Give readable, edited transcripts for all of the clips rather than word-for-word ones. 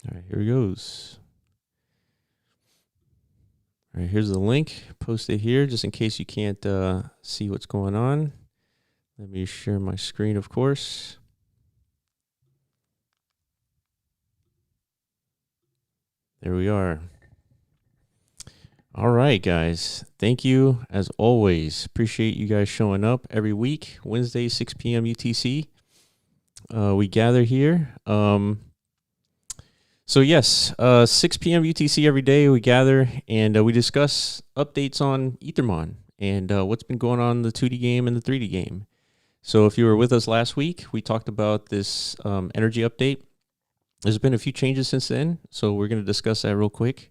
All right, here he goes. All right, here's the link. Post it here just in case you can't see what's going on. Let me share my screen, of course. There we are. All right, guys. Thank you as always. Appreciate you guys showing up every week, Wednesday, 6 p.m. UTC. We gather here. So yes, 6 p.m. UTC every day we gather and we discuss updates on Ethermon and what's been going on in the 2D game and the 3D game. So if you were with us last week, we talked about this energy update. There's been a few changes since then, so we're going to discuss that real quick.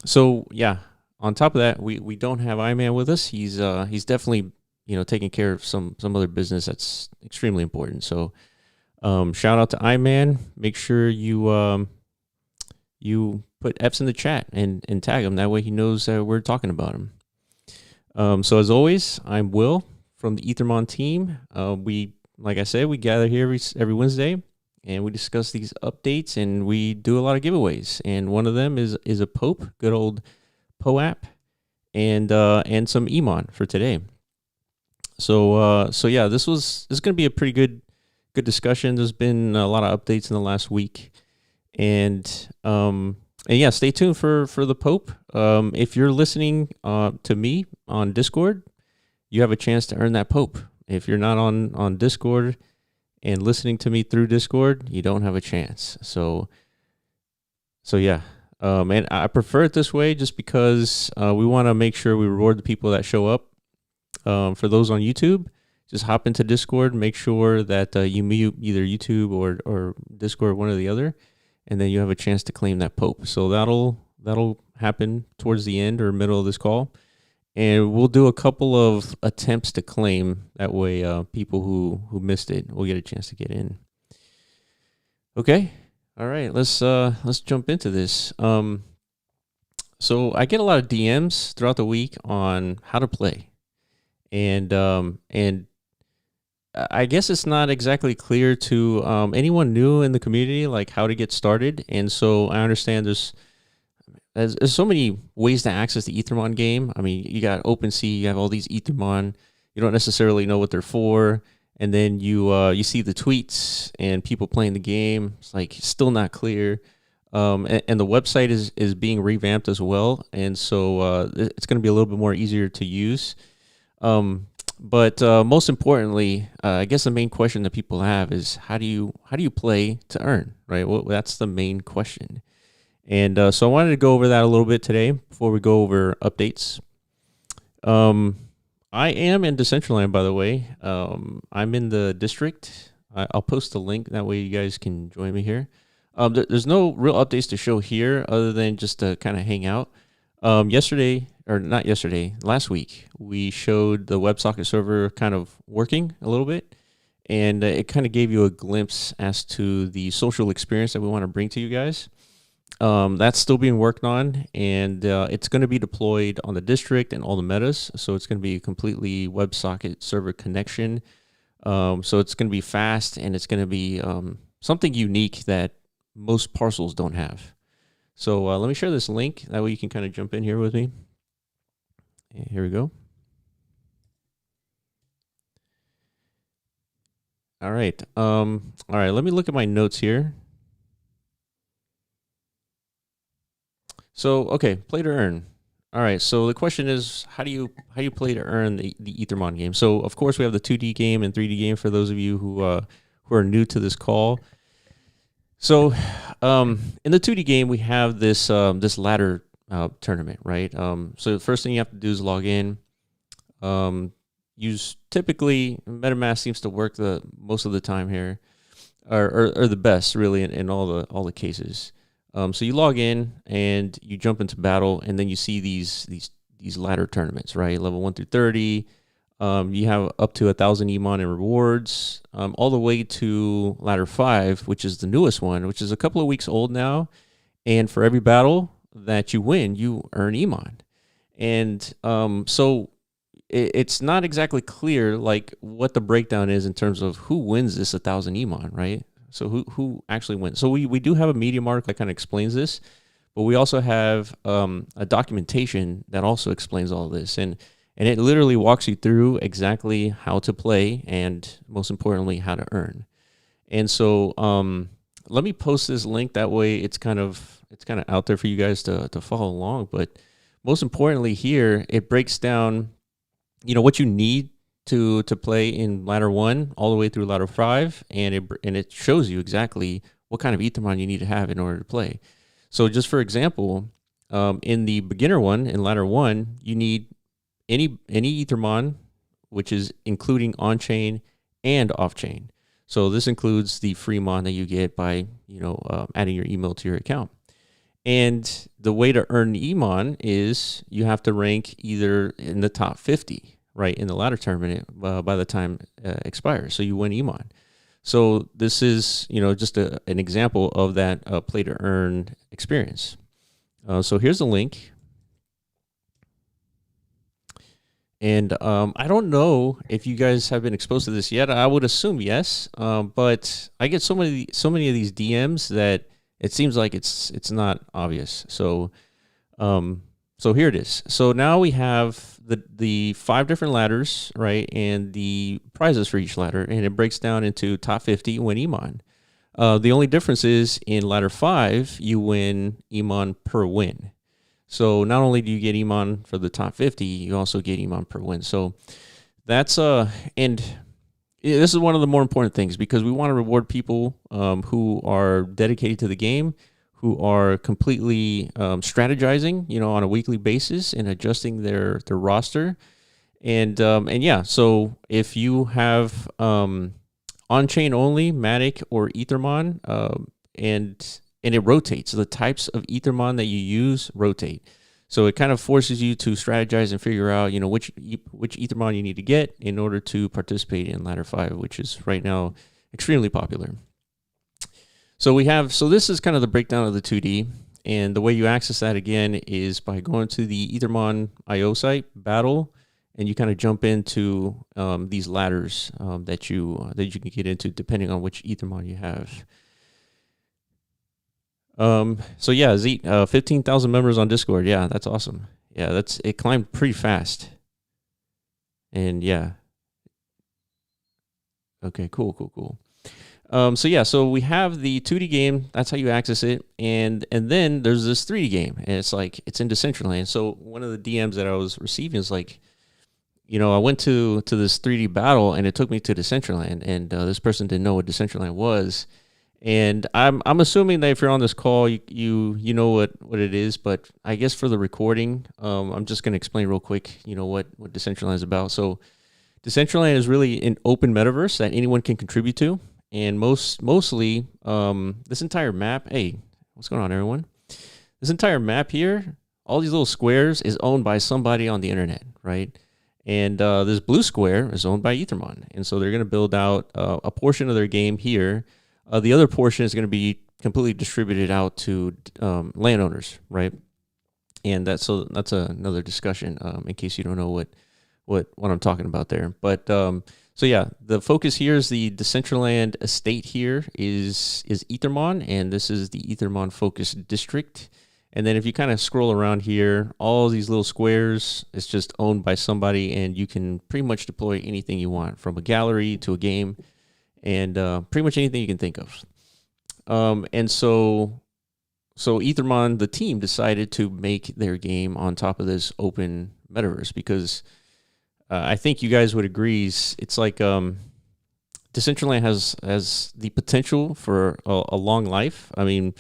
So yeah, on top of that, we don't have Iman with us. He's definitely taking care of some other business that's extremely important. So shout out to Iman. Make sure you you put F's in the chat and tag him. That way he knows we're talking about him. So as always, I'm Will from the Ethermon team. Like I said, we gather here every Wednesday and we discuss these updates and we do a lot of giveaways. And one of them is a Pope, good old POAP, and some Emon for today. So yeah, this is going to be a pretty good discussion. There's been a lot of updates in the last week, and yeah, stay tuned for the Pope. If you're listening to me on Discord, you have a chance to earn that Pope. If you're not on Discord and listening to me through Discord, you don't have a chance. So yeah, and I prefer it this way just because we want to make sure we reward the people that show up. For those on YouTube, just hop into Discord, make sure that you mute either YouTube or Discord, one or the other, and then you have a chance to claim that Pope. So that'll happen towards the end or middle of this call, and we'll do a couple of attempts to claim. That way, people who missed it will get a chance to get in. Okay, all right, let's jump into this. So I get a lot of DMs throughout the week on how to play. And I guess it's not exactly clear to anyone new in the community, like how to get started. And so I understand there's so many ways to access the Ethermon game. I mean, you got OpenSea, you have all these Ethermon. You don't necessarily know what they're for. And then you see the tweets and people playing the game. It's like still not clear. And the website is being revamped as well. And so it's going to be a little bit more easier to use. But most importantly, I guess the main question that people have is how do you play to earn, right? Well, that's the main question. And so I wanted to go over that a little bit today before we go over updates. I am in Decentraland, by the way. I'm in the district. I'll post the link. That way you guys can join me here. There's no real updates to show here other than just to kind of hang out. Last week, we showed the WebSocket server kind of working a little bit, and it kind of gave you a glimpse as to the social experience that we want to bring to you guys. That's still being worked on, and it's going to be deployed on the district and all the metas, so it's going to be a completely WebSocket server connection. So it's going to be fast, and it's going to be something unique that most parcels don't have. So let me share this link. That way you can kind of jump in here with me. And here we go. All right. All right. Let me look at my notes here. So, okay, play to earn. All right. So the question is, how do you play to earn the Ethermon game? So of course we have the 2D game and 3D game for those of you who are new to this call. So, in the 2D game, we have this ladder tournament, right? So the first thing you have to do is log in. Use typically MetaMask seems to work the most of the time here, or the best really in all the cases. So you log in and you jump into battle, and then you see these ladder tournaments, right? Level 1 through 30. You have up to 1,000 Emon in rewards, all the way to ladder 5, which is the newest one, which is a couple of weeks old now. And for every battle that you win, you earn Emon. And so it's not exactly clear like what the breakdown is in terms of who wins this 1,000 Emon, right? So who actually wins? So we do have a Medium article that kind of explains this, but we also have a documentation that also explains all this, and it literally walks you through exactly how to play and most importantly how to earn. And so let me post this link. That way it's kind of out there for you guys to follow along. But most importantly here, it breaks down, what you need to play in ladder 1 all the way through ladder 5, and it shows you exactly what kind of Ethermon you need to have in order to play. So just for example, in the beginner one, in ladder 1, you need any Ethermon, which is including on-chain and off-chain. So this includes the free mon that you get by adding your email to your account. And the way to earn Emon is you have to rank either in the top 50, right, in the ladder tournament by the time expires. So you win Emon. So this is, just an example of that play to earn experience. So here's the link. And I don't know if you guys have been exposed to this yet. I would assume yes, but I get so many of these DMs that it seems like it's not obvious. So so here it is. So now we have the 5 different ladders, right, and the prizes for each ladder, and it breaks down into top 50 win Emon. The only difference is in ladder 5 you win Emon per win. So not only do you get Emon for the top 50, you also get Emon per win. So that's and this is one of the more important things, because we want to reward people who are dedicated to the game, who are completely strategizing, on a weekly basis and adjusting their roster. And yeah, so if you have on-chain only, Matic or Ethermon, and it rotates. So the types of Ethermon that you use rotate. So it kind of forces you to strategize and figure out, which Ethermon you need to get in order to participate in ladder 5, which is right now extremely popular. So this is kind of the breakdown of the 2D, and the way you access that again is by going to the Ethermon IO site, battle, and you kind of jump into these ladders that you can get into depending on which Ethermon you have. So yeah, 15,000 members on Discord. Yeah, that's awesome. Yeah, it climbed pretty fast. And yeah. Okay, cool. So yeah, so we have the 2D game. That's how you access it. And then there's this 3D game, and it's in Decentraland. So one of the DMs that I was receiving is like, I went to this 3D battle and it took me to Decentraland, and this person didn't know what Decentraland was. And I'm assuming that if you're on this call, you know what it is, but I guess for the recording, I'm just going to explain real quick, what Decentraland is about. So Decentraland is really an open metaverse that anyone can contribute to, and mostly this entire map. Hey, what's going on, everyone? This entire map here, all these little squares, is owned by somebody on the internet, right? And this blue square is owned by Ethermon, and so they're going to build out a portion of their game here. The other portion is going to be completely distributed out to landowners, right? And that's another discussion in case you don't know what I'm talking about there. But so yeah, the focus here is the Decentraland estate. Here is Ethermon, and this is the Ethermon focus district. And then if you kind of scroll around here, all these little squares, it's just owned by somebody, and you can pretty much deploy anything you want, from a gallery to a game, and pretty much anything you can think of. And so Ethermon, the team, decided to make their game on top of this open metaverse, because I think you guys would agree, it's like Decentraland has the potential for a long life. I mean,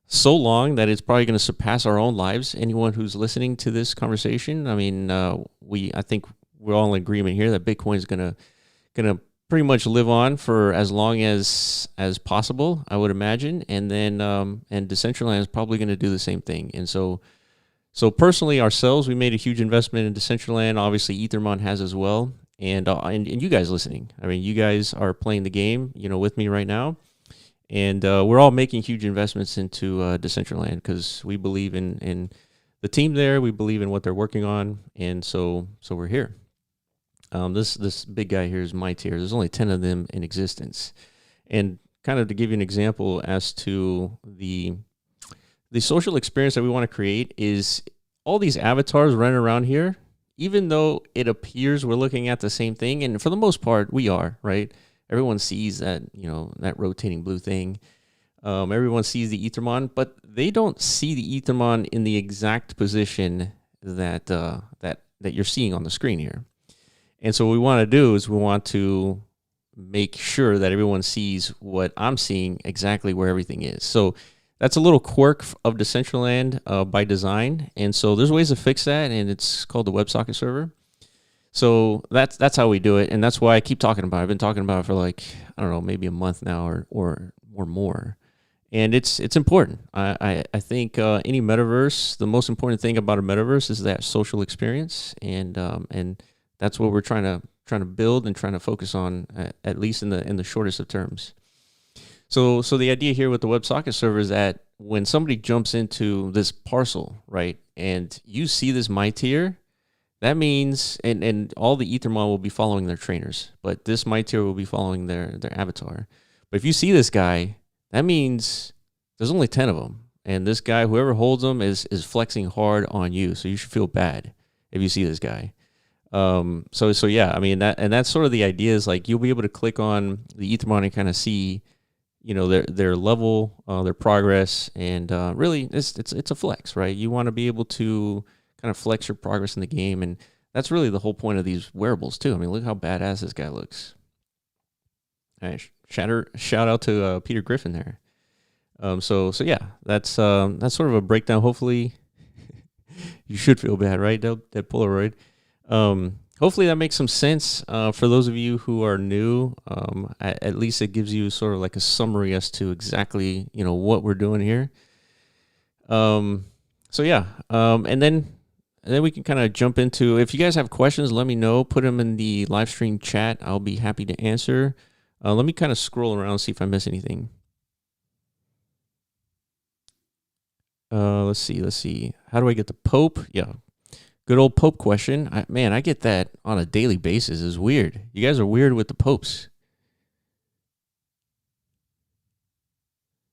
so long that it's probably going to surpass our own lives. Anyone who's listening to this conversation, I mean, I think we're all in agreement here that Bitcoin is gonna pretty much live on for as long as possible, I would imagine. And then and Decentraland is probably going to do the same thing. And so personally, ourselves, we made a huge investment in Decentraland. Obviously, Ethermon has as well. And you guys listening, I mean, you guys are playing the game, with me right now. And we're all making huge investments into Decentraland because we believe in the team there. We believe in what they're working on. And so we're here. This big guy here is my tier. There's only 10 of them in existence. And kind of to give you an example as to the social experience that we want to create is all these avatars running around here, even though it appears we're looking at the same thing, and for the most part we are, right? Everyone sees that, that rotating blue thing. Everyone sees the Ethermon, but they don't see the Ethermon in the exact position that you're seeing on the screen here. And so what we want to do is we want to make sure that everyone sees what I'm seeing exactly where everything is. So that's a little quirk of Decentraland by design. And so there's ways to fix that, and it's called the WebSocket server. So that's how we do it, and that's why I keep talking about it. I've been talking about it for like, I don't know, maybe a month now or more. And it's important. I think any metaverse, the most important thing about a metaverse is that social experience, and that's what we're trying to build and trying to focus on, at least in the shortest of terms. So the idea here with the WebSocket server is that when somebody jumps into this parcel, right, and you see this my tier, that means, and all the Ethermon will be following their trainers, but this my tier will be following their avatar. But if you see this guy, that means there's only 10 of them, and this guy, whoever holds them, is flexing hard on you. So you should feel bad if you see this guy. So yeah, I mean that's sort of the idea, is like you'll be able to click on the Ethermon and kind of see, their level, their progress, and really it's a flex, right? You want to be able to kind of flex your progress in the game, and that's really the whole point of these wearables too. I mean, look how badass this guy looks. All right, shout out to Peter Griffin there. So yeah, that's sort of a breakdown. Hopefully, you should feel bad, right? That Polaroid. Hopefully that makes some sense for those of you who are new. At least it gives you sort of like a summary as to exactly what we're doing here. So yeah, and then we can kind of jump into, if you guys have questions, let me know. Put them in the live stream chat. I'll be happy to answer. Let me kind of scroll around, see if I miss anything. Let's see. How do I get the Pope? Yeah. Good old Pope question. I get that on a daily basis. It's weird. You guys are weird with the Popes.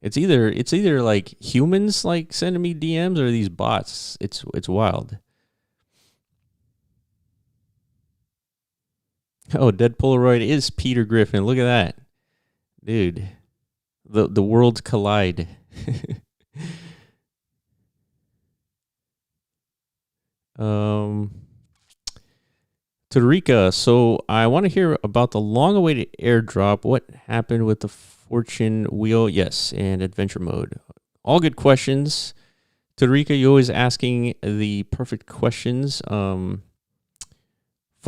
It's either like humans like sending me DMs or these bots. It's wild. Oh, Dead Polaroid is Peter Griffin. Look at that. Dude. The worlds collide. Tarika, so I want to hear about the long-awaited airdrop. What happened with the fortune wheel? Yes, and adventure mode. All good questions. Tarika, you're always asking the perfect questions. For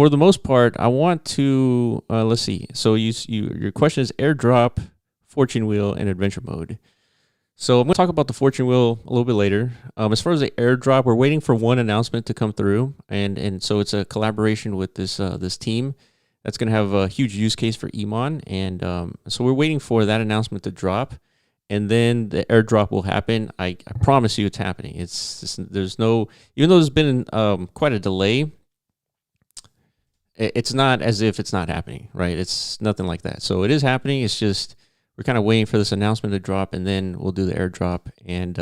the most part, I want to, let's see. So your question is airdrop, fortune wheel, and adventure mode. So I'm going to talk about the fortune wheel a little bit later. As far as the airdrop, we're waiting for one announcement to come through, and so it's a collaboration with this team that's going to have a huge use case for Emon, and so we're waiting for that announcement to drop, and then the airdrop will happen. I promise you, it's happening. There's no, even though there's been quite a delay, it's not as if it's not happening, right? It's nothing like that. So it is happening. It's just we're kind of waiting for this announcement to drop, and then we'll do the airdrop. And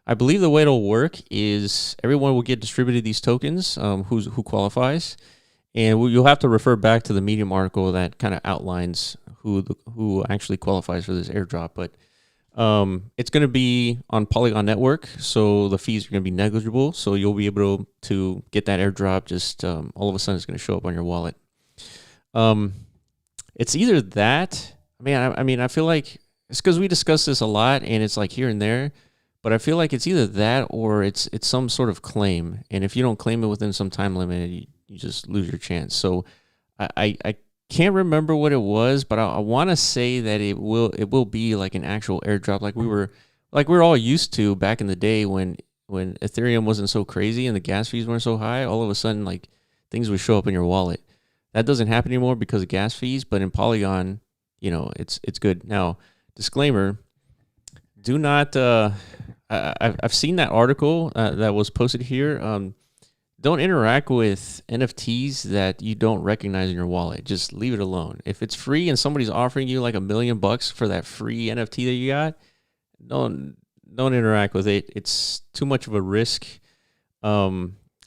I believe the way it'll work is everyone will get distributed these tokens, who qualifies, and you'll have to refer back to the Medium article that kind of outlines who actually qualifies for this airdrop. But it's going to be on Polygon Network, so the fees are going to be negligible. So you'll be able to get that airdrop. Just all of a sudden, it's going to show up on your wallet. It's either that. I feel like it's because we discuss this a lot, and it's like here and there, but I feel like it's either that or it's some sort of claim, and if you don't claim it within some time limit, you just lose your chance. So I can't remember what it was, but I want to say that it will be like an actual airdrop, like we're all used to back in the day when Ethereum wasn't so crazy and the gas fees weren't so high. All of a sudden, like things would show up in your wallet. That doesn't happen anymore because of gas fees, but in Polygon, it's good. Now, disclaimer, do not, I've seen that article that was posted here. don't interact with NFTs that you don't recognize in your wallet. Just leave it alone. If it's free and somebody's offering you like $1 million for that free NFT that you got, don't interact with it. It's too much of a risk. I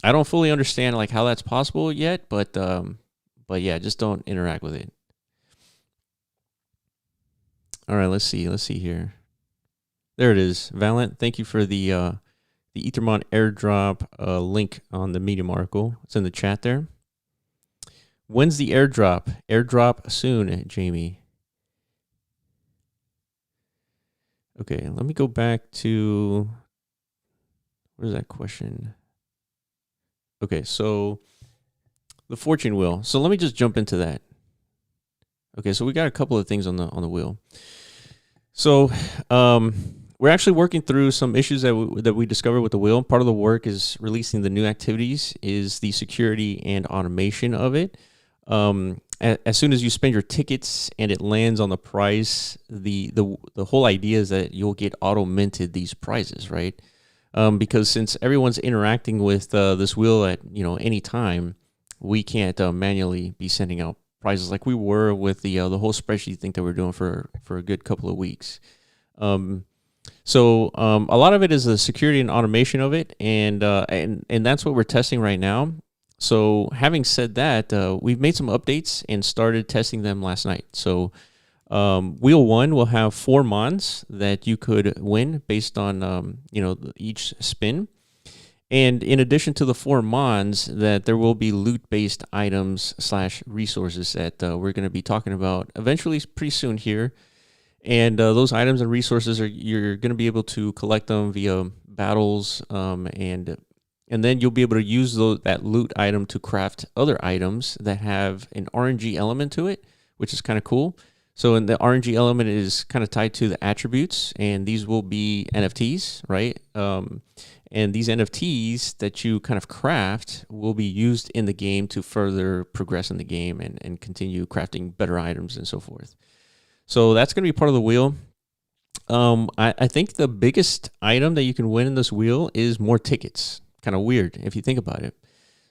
don't fully understand like how that's possible yet, but yeah, just don't interact with it. All right, let's see here. There it is. Valent, thank you for the Ethermon airdrop link on the Medium article. It's in the chat there. When's the airdrop? Airdrop soon, Jamie. Okay, let me go back to, where's that question? Okay, so the fortune wheel. So let me just jump into that. Okay, so we got a couple of things on the wheel. So we're actually working through some issues that we discovered with the wheel. Part of the work is releasing the new activities, is the security and automation of it. As soon as you spend your tickets and it lands on the prize, the whole idea is that you'll get auto minted these prizes, right? Because since everyone's interacting with this wheel at any time, we can't manually be sending out prizes like we were with the whole spreadsheet thing that we're doing for a good couple of weeks. So a lot of it is the security and automation of it, and that's what we're testing right now. So having said that, we've made some updates and started testing them last night. So wheel 1 will have 4 mons that you could win based on each spin. And in addition to the 4 mons, that there will be loot-based items / resources that we're going to be talking about eventually pretty soon here. And those items and resources you're going to be able to collect them via battles, and then you'll be able to use that loot item to craft other items that have an RNG element to it, which is kind of cool. So and the RNG element is kind of tied to the attributes, and these will be NFTs, right? And these NFTs that you kind of craft will be used in the game to further progress in the game and continue crafting better items and so forth. So that's going to be part of the wheel. I think the biggest item that you can win in this wheel is more tickets. Kind of weird if you think about it.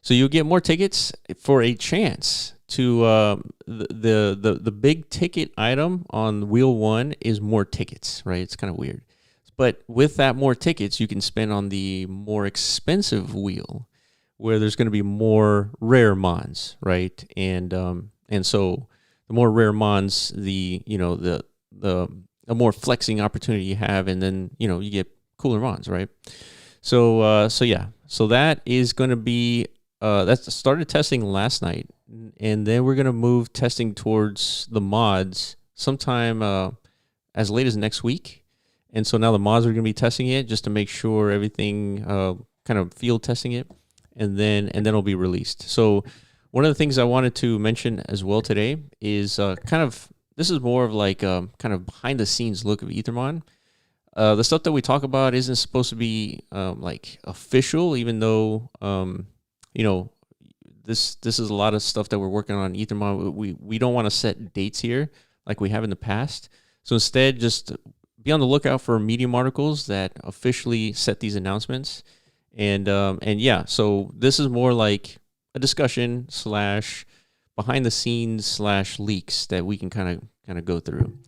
So you'll get more tickets for a chance to the big ticket item on wheel 1 is more tickets, right? It's kind of weird. But with that more tickets, you can spend on the more expensive wheel where there's going to be more rare mons, right? And so the more rare mons, the more flexing opportunity you have, and then you get cooler mons, right? So that is going to be that's started testing last night, and then we're going to move testing towards the mods sometime as late as next week. And so now the mods are going to be testing it just to make sure everything kind of field testing it, and then it'll be released. So one of the things I wanted to mention as well today is this is more of like kind of behind the scenes look of Ethermon. The stuff that we talk about isn't supposed to be like official, even though this is a lot of stuff that we're working on Ethermon. We don't want to set dates here like we have in the past. So instead, just be on the lookout for Medium articles that officially set these announcements. And yeah, so this is more like a discussion / behind the scenes / leaks that we can kind of go through.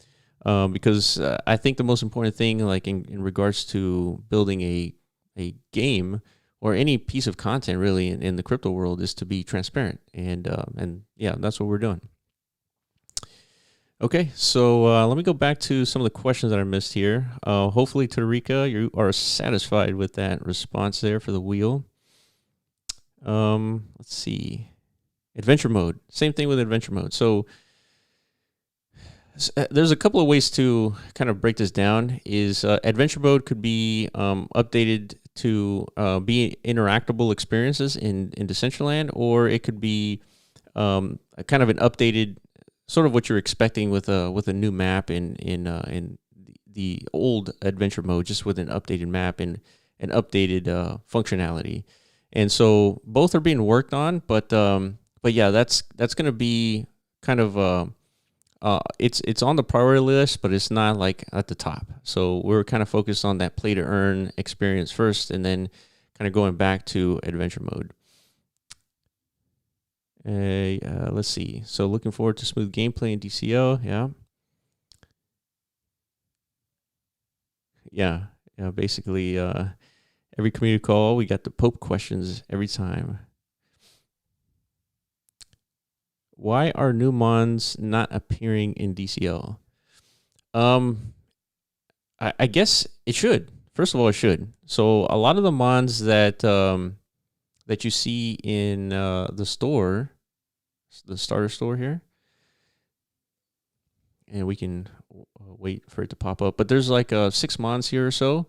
Because I think the most important thing, like in regards to building a game or any piece of content really in the crypto world, is to be transparent. And yeah, that's what we're doing. Okay, so let me go back to some of the questions that I missed here. Hopefully, Tarika, you are satisfied with that response there for the wheel. Let's see. Adventure mode. Same thing with adventure mode. So there's a couple of ways to kind of break this down. Is adventure mode could be updated to be interactable experiences in Decentraland, or it could be kind of an updated, sort of what you're expecting with a new map in the old adventure mode, just with an updated map and an updated functionality. And so both are being worked on, but yeah, that's going to be kind of it's on the priority list, but it's not like at the top. So we're kind of focused on that play to earn experience first, and then kind of going back to adventure mode. Let's see. So looking forward to smooth gameplay in DCO. Yeah. Yeah. Yeah. Basically, every community call, we got the Pope questions every time. Why are new mons not appearing in DCL? I guess it should. First of all, it should. So a lot of the mons that that you see in the store, the starter store here, and we can wait for it to pop up. But there's like 6 mons here or so.